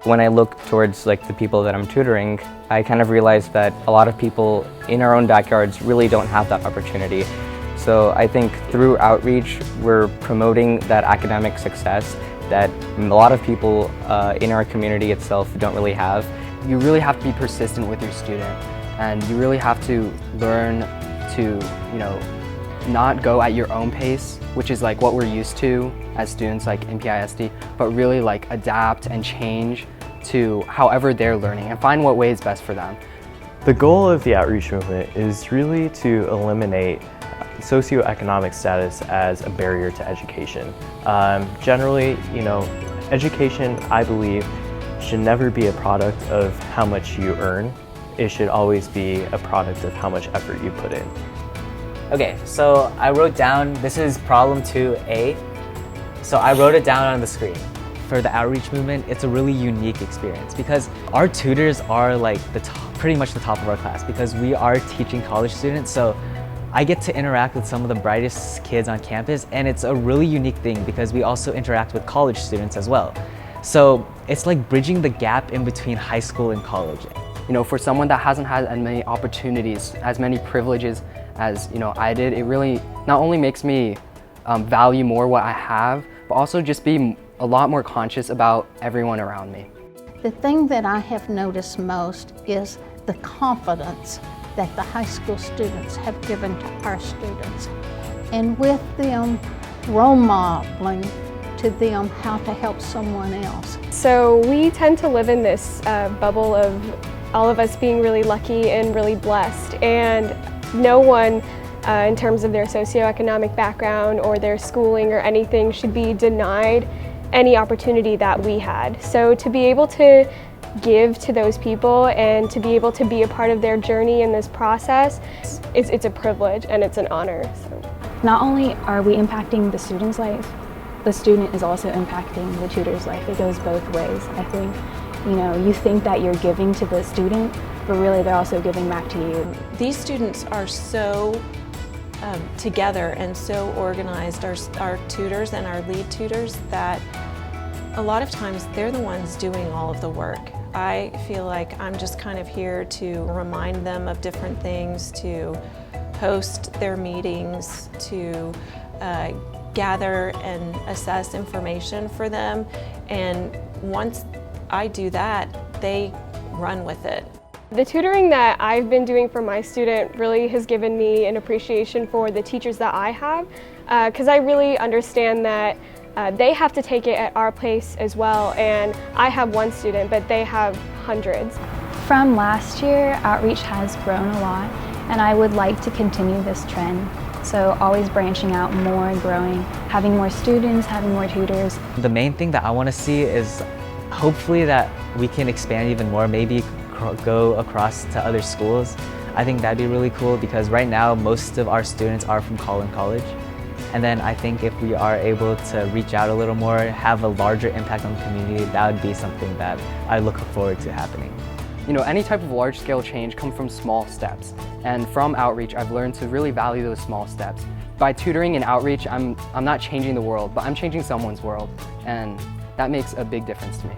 When I look towards the people that I'm tutoring, I kind of realize that a lot of people in our own backyards really don't have that opportunity. So I think through outreach, we're promoting that academic success that a lot of people in our community itself don't really have. You really have to be persistent with your student, and you really have to learn to, not go at your own pace, which is what we're used to as students in PISD, but really adapt and change to however they're learning and find what way is best for them. The goal of the outreach movement is really to eliminate socio-economic status as a barrier to education. Generally, education, I believe, should never be a product of how much you earn. It should always be a product of how much effort you put in. Okay, so I wrote down, this is problem 2A. So I wrote it down on the screen. For the outreach movement, it's a really unique experience because our tutors are pretty much the top of our class because we are teaching college students. So I get to interact with some of the brightest kids on campus, and it's a really unique thing because we also interact with college students as well. So it's like bridging the gap in between high school and college. For someone that hasn't had as many opportunities, as many privileges as I did, it really not only makes me value more what I have, but also just be a lot more conscious about everyone around me. The thing that I have noticed most is the confidence that the high school students have given to our students, and with them role modeling to them how to help someone else. So we tend to live in this bubble of all of us being really lucky and really blessed, and no one in terms of their socioeconomic background or their schooling or anything should be denied any opportunity that we had. So to be able to give to those people and to be able to be a part of their journey in this process, it's a privilege and it's an honor. So. Not only are we impacting the student's life, the student is also impacting the tutor's life. It goes both ways. I think, you think that you're giving to the student, but really they're also giving back to you. These students are so together and so organized, our tutors and our lead tutors, that a lot of times they're the ones doing all of the work. I feel like I'm just kind of here to remind them of different things, to host their meetings, to gather and assess information for them, and once I do that, they run with it. The tutoring that I've been doing for my student really has given me an appreciation for the teachers that I have, because I really understand that they have to take it at our pace as well, and I have one student, but they have hundreds. From last year, outreach has grown a lot, and I would like to continue this trend. So always branching out more and growing, having more students, having more tutors. The main thing that I want to see is hopefully that we can expand even more, maybe go across to other schools. I think that'd be really cool because right now most of our students are from Collin College. And then I think if we are able to reach out a little more, have a larger impact on the community, that would be something that I look forward to happening. Any type of large-scale change comes from small steps. And from outreach, I've learned to really value those small steps. By tutoring and outreach, I'm not changing the world, but I'm changing someone's world. And that makes a big difference to me.